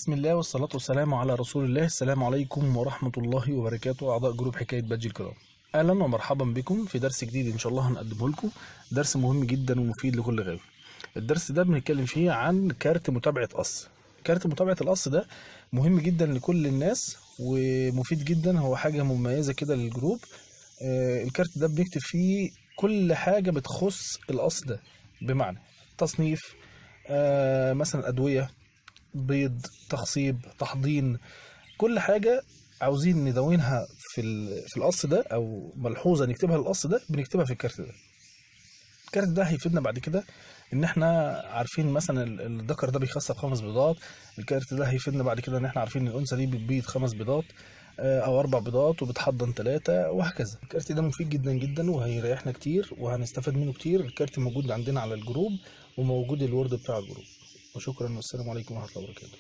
بسم الله والصلاة والسلام على رسول الله. السلام عليكم ورحمة الله وبركاته. أعضاء جروب حكاية بادجي الكرام، أهلا ومرحبا بكم في درس جديد إن شاء الله هنقدمه لكم. درس مهم جدا ومفيد لكل غاوي. الدرس ده بنتكلم فيه عن كارت متابعة قص. كارت متابعة القص ده مهم جدا لكل الناس ومفيد جدا، هو حاجة مميزة كده للجروب. الكارت ده بنكتب فيه كل حاجة بتخص القص ده، بمعنى تصنيف، مثلا أدوية، بيض، تخصيب، تحضين، كل حاجة عاوزين ندونها في القص ده او ملحوظة نكتبها للقص ده بنكتبها في الكارت ده. الكارت ده هيفيدنا بعد كده ان احنا عارفين مثلا الذكر ده بيخصب 5 بيضات. الكارت ده هيفيدنا بعد كده ان احنا عارفين الانثى دي بتبيض 5 بيضات او 4 بيضات وبتحضن 3، وهكذا. الكارت ده مفيد جدا جدا وهيريحنا كتير وهنستفاد منه كتير. الكارت موجود عندنا على الجروب وموجود الوورد بتاع الجروب. وشكرا والسلام عليكم ورحمة الله وبركاته.